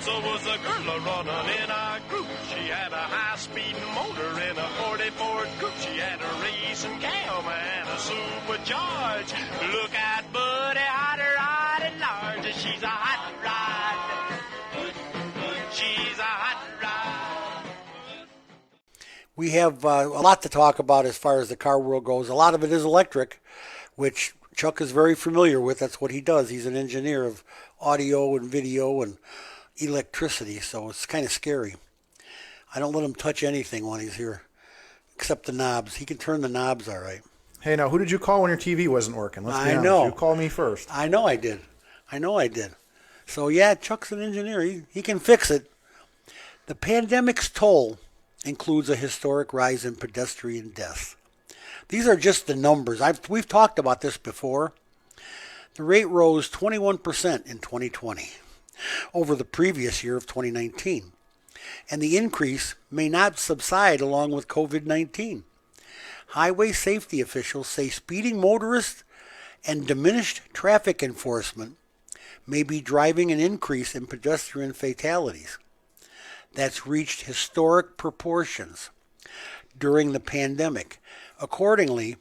Was a girl running in our group. She had a high-speed motor in a 40 Ford Coupe. She had a racing cam and a supercharged. Look at Buddy, hot rod and large. She's a hot rod. She's a hot rod. We have a lot to talk about as far as the car world goes. A lot of it is electric, which Chuck is very familiar with. That's what he does. He's an engineer of audio and video and electricity, so it's kind of scary. I don't let him touch anything when he's here, except the knobs. He can turn the knobs all right. Hey, now, who did you call when your TV wasn't working? Let's be honest. know. You called me first. I know I did. So, yeah, Chuck's an engineer. He can fix it. The pandemic's toll includes a historic rise in pedestrian deaths. These are just the numbers. We've talked about this before. The rate rose 21% in 2020. Over the previous year of 2019. And the increase may not subside along with COVID-19. Highway safety officials say speeding motorists and diminished traffic enforcement may be driving an increase in pedestrian fatalities. That's reached historic proportions during the pandemic. Accordingly,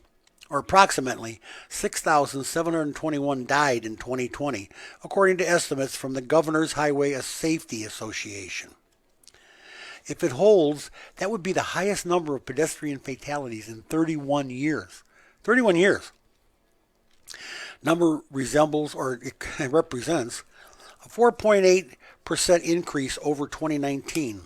or approximately 6,721 died in 2020, according to estimates from the Governor's Highway Safety Association. If it holds, that would be the highest number of pedestrian fatalities in 31 years. 31 years. Number resembles, or it represents, a 4.8% increase over 2019.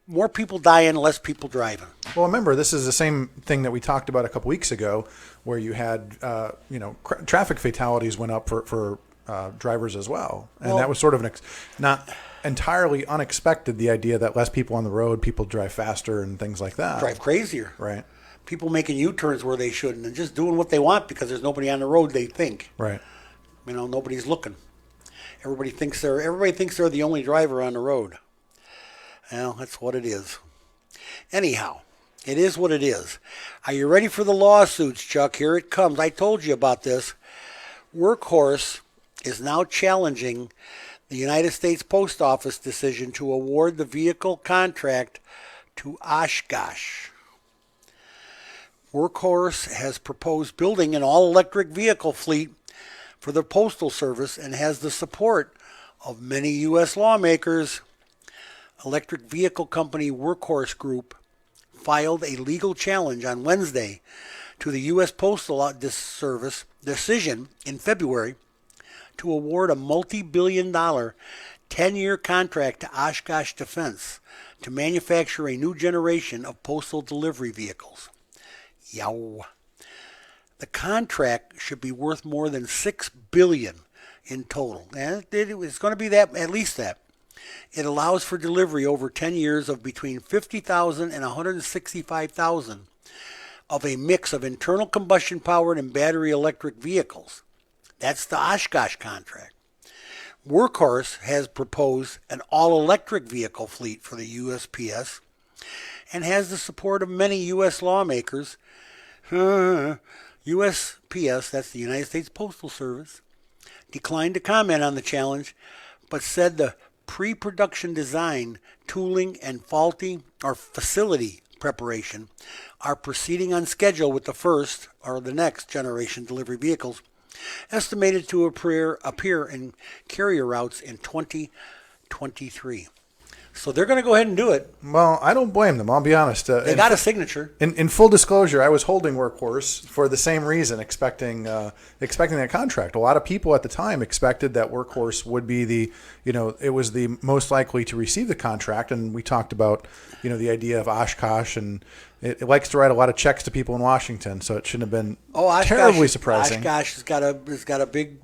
More people dying, less people driving. Well, remember, this is the same thing that we talked about a couple weeks ago, where you had, traffic fatalities went up for drivers as well. And that was sort of not entirely unexpected, the idea that less people on the road, people drive faster and things like that. Drive crazier. Right. People making U-turns where they shouldn't and just doing what they want because there's nobody on the road, they think. Right. Nobody's looking. Everybody thinks they're the only driver on the road. Well, that's what it is. Anyhow, it is what it is. Are you ready for the lawsuits, Chuck? Here it comes. I told you about this. Workhorse is now challenging the United States Post Office decision to award the vehicle contract to Oshkosh. Workhorse has proposed building an all-electric vehicle fleet for the Postal Service and has the support of many U.S. lawmakers. Electric vehicle company Workhorse Group filed a legal challenge on Wednesday to the U.S. Postal Service decision in February to award a multi-billion-dollar 10-year contract to Oshkosh Defense to manufacture a new generation of postal delivery vehicles. Yow. The contract should be worth more than $6 billion in total. And it's going to be that, at least that. It allows for delivery over 10 years of between 50,000 and 165,000 of a mix of internal combustion powered and battery electric vehicles. That's the Oshkosh contract. Workhorse has proposed an all-electric vehicle fleet for the USPS and has the support of many U.S. lawmakers. USPS, that's the United States Postal Service, declined to comment on the challenge, but said the pre-production design, tooling, and facility preparation are proceeding on schedule with the first or the next generation delivery vehicles, estimated to appear in carrier routes in 2023. So they're going to go ahead and do it. Well, I don't blame them. I'll be honest. They got a signature. In full disclosure, I was holding Workhorse for the same reason, expecting that contract. A lot of people at the time expected that Workhorse would be it was the most likely to receive the contract. And we talked about, the idea of Oshkosh, and it likes to write a lot of checks to people in Washington, so it shouldn't have been terribly surprising. Oshkosh has got a big,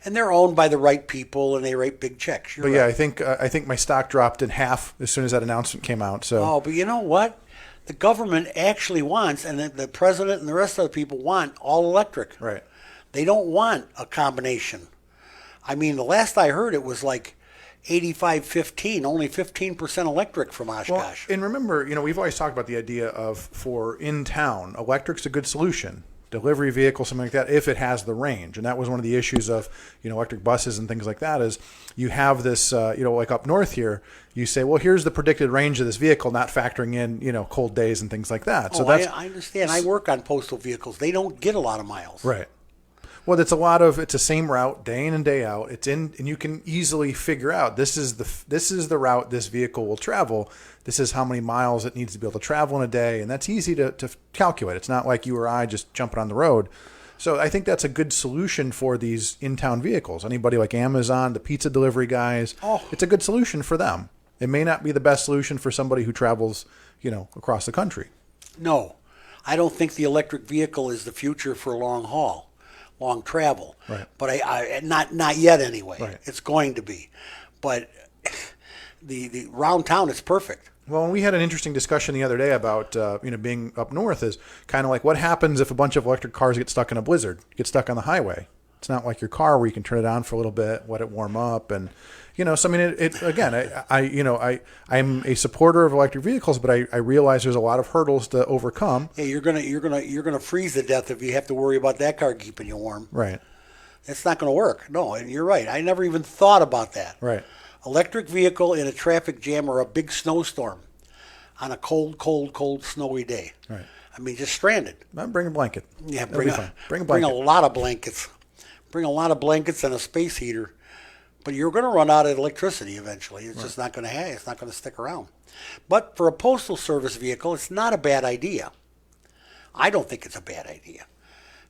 and they're owned by the right people, and they write big checks. But yeah, I think my stock dropped in half as soon as that announcement came out. So. Oh, but you know what? The government actually wants, and the president and the rest of the people want all electric. Right. They don't want a combination. I mean, the last I heard, it was like 85-15, only 15% electric from Oshkosh. Well, and remember, we've always talked about the idea of for in town, electric's a good solution. Delivery vehicle, something like that, if it has the range. And that was one of the issues of, electric buses and things like that is you have this, like up north here, you say, well, here's the predicted range of this vehicle, not factoring in, cold days and things like that. So I understand. I work on postal vehicles. They don't get a lot of miles. Right. Well, it's the same route day in and day out. And you can easily figure out this is the route this vehicle will travel. This is how many miles it needs to be able to travel in a day, and that's easy to calculate. It's not like you or I just jumping on the road. So I think that's a good solution for these in-town vehicles. Anybody like Amazon, the pizza delivery guys, it's a good solution for them. It may not be the best solution for somebody who travels, across the country. No, I don't think the electric vehicle is the future for long travel. Right. But I not yet anyway. Right. It's going to be. But the round town is perfect. Well, we had an interesting discussion the other day about being up north is kind of like what happens if a bunch of electric cars get stuck in a blizzard, get stuck on the highway. It's not like your car where you can turn it on for a little bit, let it warm up, and So I mean, I'm a supporter of electric vehicles, but I realize there's a lot of hurdles to overcome. Yeah, you're gonna freeze to death if you have to worry about that car keeping you warm. Right. It's not going to work. No, and you're right. I never even thought about that. Right. Electric vehicle in a traffic jam or a big snowstorm on a cold, snowy day. Right. I mean, just stranded. Bring a blanket. Yeah, bring a lot of blankets. Bring a lot of blankets and a space heater. But you're going to run out of electricity eventually. It's just not going to it's not going to stick around. But for a postal service vehicle, it's not a bad idea. I don't think it's a bad idea.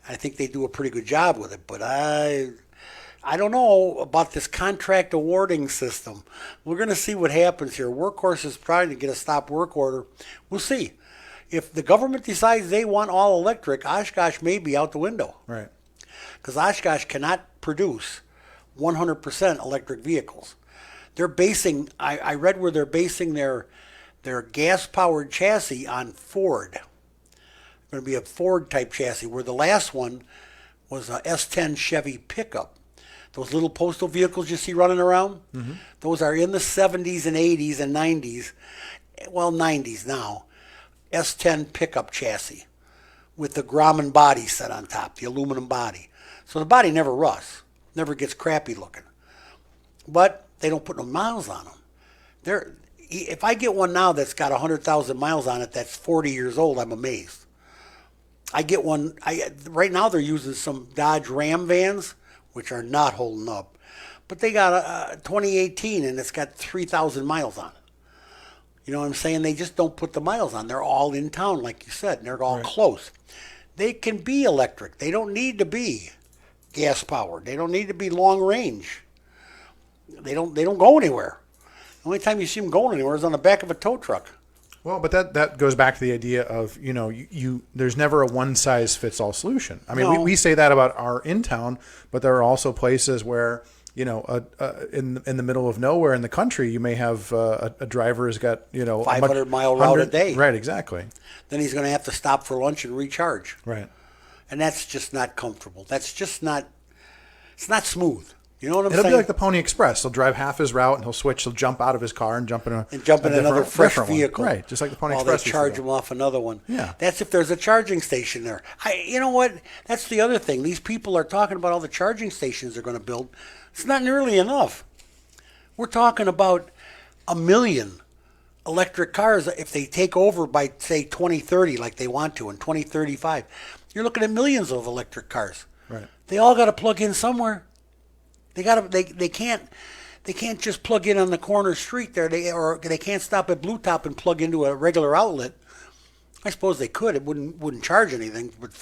I think they do a pretty good job with it, but I don't know about this contract awarding system. We're going to see what happens here. Workhorse is trying to get a stop work order. We'll see. If the government decides they want all electric, Oshkosh may be out the window. Right. Because Oshkosh cannot produce 100% electric vehicles. They're basing, I read where they're basing their gas-powered chassis on Ford. Going to be a Ford type chassis, where the last one was a S10 Chevy pickup. Those little postal vehicles you see running around, those are in the 70s and 80s and 90s, well, 90s now, S10 pickup chassis with the Grumman body set on top, the aluminum body. So the body never rusts, never gets crappy looking. But they don't put no miles on them. If I get one now that's got 100,000 miles on it that's 40 years old, I'm amazed. I get one. Right now they're using some Dodge Ram vans, which are not holding up, but they got a 2018 and it's got 3,000 miles on it. You know what I'm saying? They just don't put the miles on. They're all in town, like you said, and they're all close. They can be electric. They don't need to be gas powered. They don't need to be long range. They don't go anywhere. The only time you see them going anywhere is on the back of a tow truck. Well, but that goes back to the idea of, there's never a one-size-fits-all solution. I mean, we say that about our in-town, but there are also places where, in the middle of nowhere in the country, you may have a driver who's got, 500-mile route a day. Right, exactly. Then he's going to have to stop for lunch and recharge. Right. And that's just not comfortable. That's just not, it's not smooth. You know what I'm It'll saying? be like the Pony Express. He'll drive half his route and he'll jump out of his car and jump in another fresh vehicle. Right, just like the Pony While Express. They charge him off another one. Yeah. That's if there's a charging station there. You know what? That's the other thing. These people are talking about all the charging stations they're going to build. It's not nearly enough. We're talking about 1 million electric cars if they take over by, say, 2030 like they want to, in 2035. You're looking at millions of electric cars. Right. They all got to plug in somewhere. They can't just plug in on the corner street there. They can't stop at Blue Top and plug into a regular outlet. I suppose they could. It wouldn't charge anything, but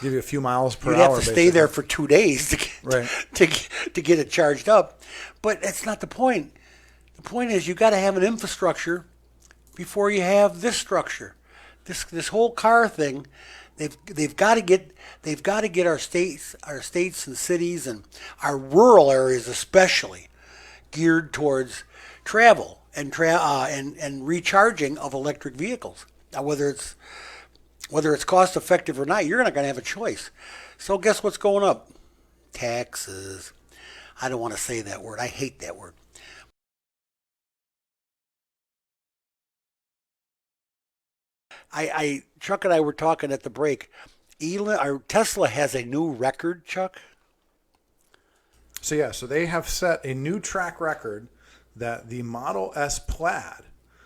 give you a few miles per hour. You'd have to stay there for 2 days to get it charged up. But that's not the point. The point is you got to have an infrastructure before you have this structure. This whole car thing. They've got to get our states and cities and our rural areas especially geared towards travel and recharging of electric vehicles. Now, whether it's cost effective or not, you're not going to have a choice. So guess what's going up? Taxes. I don't want to say that word. I hate that word. Chuck and I were talking at the break. Tesla has a new record, Chuck. So they have set a new track record that the Model S Plaid.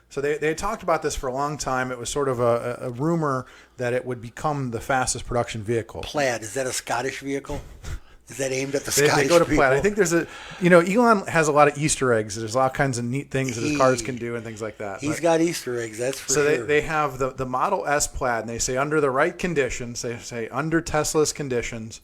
So they talked about this for a long time. It was sort of a rumor that it would become the fastest production vehicle. Plaid, is that a Scottish vehicle? Is that aimed at the Scottish They go to people? Plaid. I think there's Elon has a lot of Easter eggs. There's all kinds of neat things that his cars can do and things like that. He's got Easter eggs, that's for sure. So they have the Model S Plaid, and they say under the right conditions, they say under Tesla's conditions,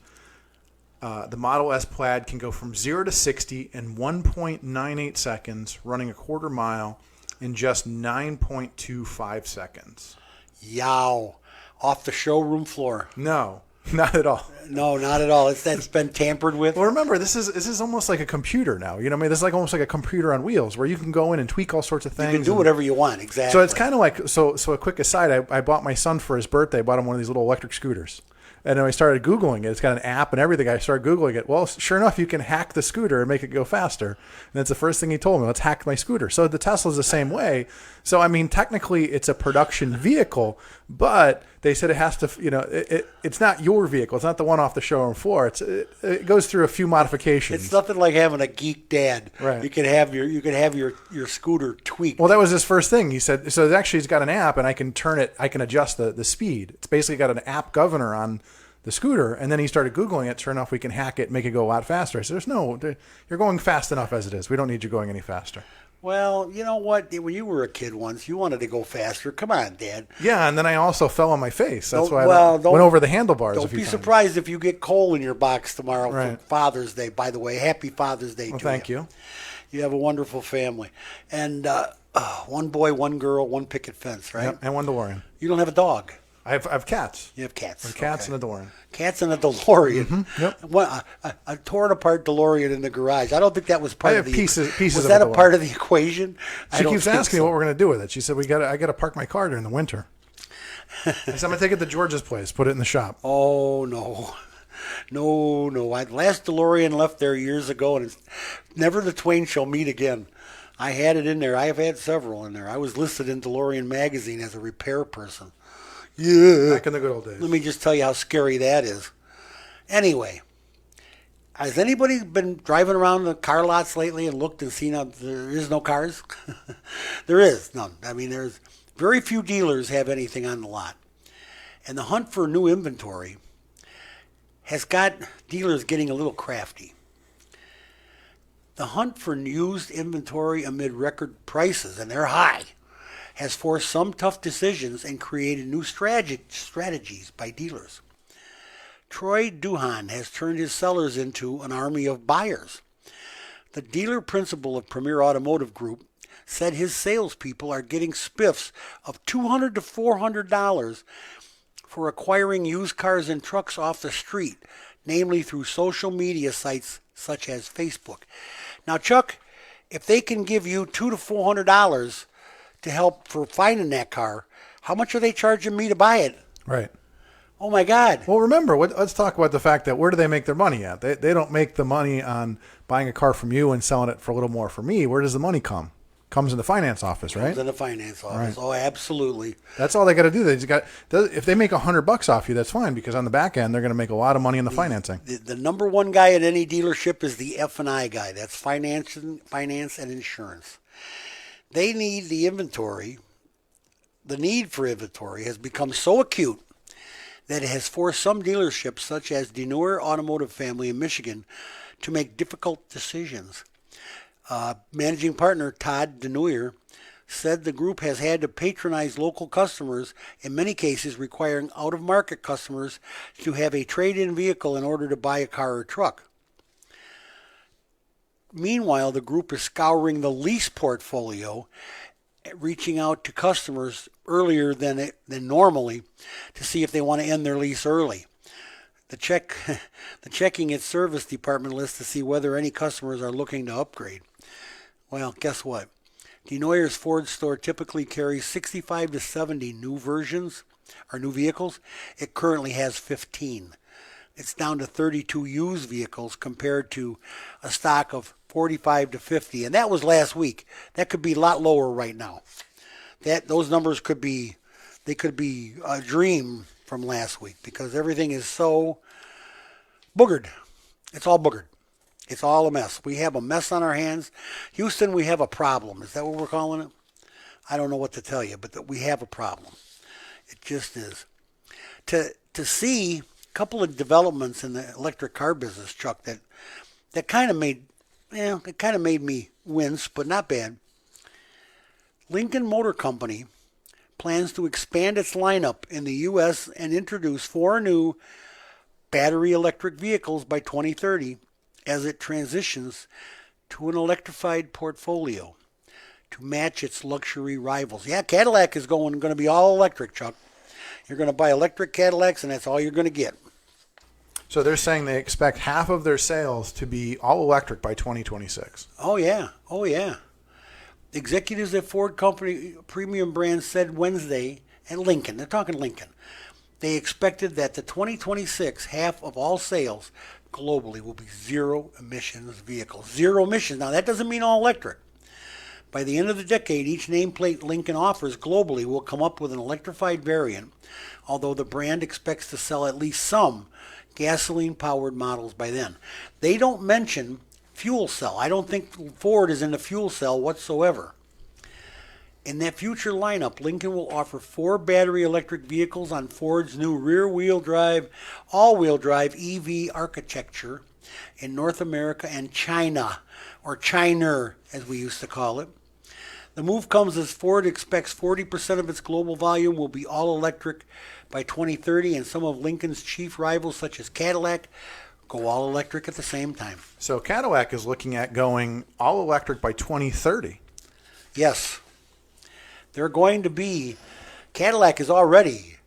the Model S Plaid can go from 0 to 60 in 1.98 seconds, running a quarter mile in just 9.25 seconds. Yow. Off the showroom floor. No, not at all. No, not at all. That's been tampered with. Well, remember, this is almost like a computer now. This is like almost like a computer on wheels where you can go in and tweak all sorts of things. You can do whatever you want, exactly. So it's kind of like, so a quick aside, I bought my son for his birthday, I bought him one of these little electric scooters. And then I started Googling it. It's got an app and everything. I started Googling it. Well, sure enough, you can hack the scooter and make it go faster. And that's the first thing he told me. Let's hack my scooter. So the Tesla's the same way. So, I mean, technically it's a production vehicle, but they said it has to, it's not your vehicle. It's not the one off the showroom floor. It goes through a few modifications. It's nothing like having a geek dad. Right. You can have your scooter tweaked. Well, that was his first thing. He said, so actually he's got an app and I can adjust the speed. It's basically got an app governor on the scooter. And then he started Googling it. Sure enough, we can hack it, make it go a lot faster. I said, you're going fast enough as it is. We don't need you going any faster. Well, you know what? When you were a kid once, you wanted to go faster. Come on, Dad. Yeah, and then I also fell on my face. That's why I went over the handlebars a few times. Don't be surprised if you get coal in your box tomorrow Right. for Father's Day. By the way, happy Father's Day to you. Thank you. You have a wonderful family. And one boy, one girl, one picket fence, right? Yep, and one DeLorean. You don't have a dog. I have cats. You have cats. I have cats Okay. and a DeLorean. Cats and a DeLorean. Mm-hmm. Yep. A torn apart DeLorean in the garage. I don't think that was part I of have the pieces Was of that a a DeLorean. part of the equation? She keeps asking me what we're going to do with it. She said I got to park my car during the winter. I said I'm going to take it to George's place, put it in the shop. Oh no. No. Last DeLorean left there years ago, and it's never the twain shall meet again. I had it in there. I have had several in there. I was listed in DeLorean magazine as a repair person. Yeah. Back in the good old days. Let me just tell you how scary that is. Anyway, has anybody been driving around the car lots lately and looked and seen how there is no cars? There is none. I mean, there's very few dealers have anything on the lot. And the hunt for new inventory has got dealers getting a little crafty. The hunt for used inventory amid record prices, and they're high, has forced some tough decisions and created new strategies by dealers. Troy Duhan has turned his sellers into an army of buyers. The dealer principal of Premier Automotive Group said his salespeople are getting spiffs of $200 to $400 for acquiring used cars and trucks off the street, namely through social media sites such as Facebook. Now, Chuck, if they can give you $200 to $400 to help for finding that car, how much are they charging me to buy it? Right. Oh my God. Well, remember, let's talk about the fact that where do they make their money at? They don't make the money on buying a car from you and selling it for a little more for me. Where does the money come? Comes in the finance office, right? Comes in the finance office. Right. Oh, absolutely. That's all they got to do. If they make $100 off you, that's fine, because on the back end they're going to make a lot of money in the financing. The number one guy at any dealership is the F&I guy. That's finance and insurance. They need the inventory. The need for inventory has become so acute that it has forced some dealerships, such as Denuer Automotive Family in Michigan, to make difficult decisions. Managing partner Todd Denuer said the group has had to patronize local customers, in many cases requiring out-of-market customers to have a trade-in vehicle in order to buy a car or truck. Meanwhile, the group is scouring the lease portfolio, reaching out to customers earlier than normally to see if they want to end their lease early. Checking its service department list to see whether any customers are looking to upgrade. Well, guess what? Denoyer's Ford store typically carries 65 to 70 new versions or new vehicles. It currently has 15. It's down to 32 used vehicles compared to a stock of 45 to 50. And that was last week. That could be a lot lower right now. Those numbers could be they could be a dream from last week because everything is so boogered. It's all boogered. It's all a mess. We have a mess on our hands. Houston, we have a problem. Is that what we're calling it? I don't know what to tell you, but we have a problem. It just is. To see a couple of developments in the electric car business, Chuck, that kind of made me wince, but not bad. Lincoln Motor Company plans to expand its lineup in the U.S. and introduce 4 new battery electric vehicles by 2030 as it transitions to an electrified portfolio to match its luxury rivals. Yeah, Cadillac is going to be all electric, Chuck. You're going to buy electric Cadillacs, and that's all you're going to get. So they're saying they expect half of their sales to be all electric by 2026. Oh, yeah. Oh, yeah. Executives at Ford Company Premium Brands said Wednesday at Lincoln, they're talking Lincoln, they expected that the 2026 half of all sales globally will be zero emissions vehicles. Zero emissions. Now, that doesn't mean all electric. By the end of the decade, each nameplate Lincoln offers globally will come up with an electrified variant, although the brand expects to sell at least some gasoline-powered models by then. They don't mention fuel cell. I don't think Ford is into fuel cell whatsoever. In that future lineup, Lincoln will offer 4 battery electric vehicles on Ford's new rear-wheel drive, all-wheel drive EV architecture in North America and China, or China as we used to call it. The move comes as Ford expects 40% of its global volume will be all electric by 2030, and some of Lincoln's chief rivals, such as Cadillac, go all electric at the same time. So Cadillac is looking at going all electric by 2030. Yes. They're going to be, Cadillac is already,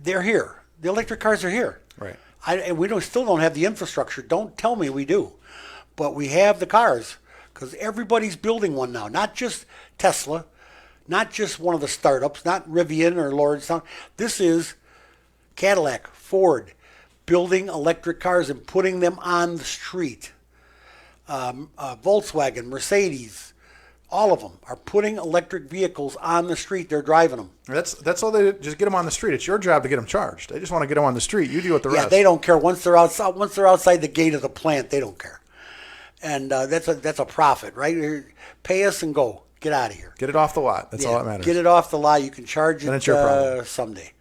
they're here. The electric cars are here. Right. And we still don't have the infrastructure. Don't tell me we do. But we have the cars because everybody's building one now. Not just Tesla, not just one of the startups, not Rivian or Lordstown. This is Cadillac, Ford, building electric cars and putting them on the street. Volkswagen, Mercedes, all of them are putting electric vehicles on the street. They're driving them. That's all they do. Just get them on the street. It's your job to get them charged. They just want to get them on the street. You deal with the rest. Yeah, they don't care. Once they're outside the gate of the plant, they don't care. And that's a profit, right? Pay us and go. Get out of here. Get it off the lot. That's all that matters. Get it off the lot. You can charge it it's your problem. Someday.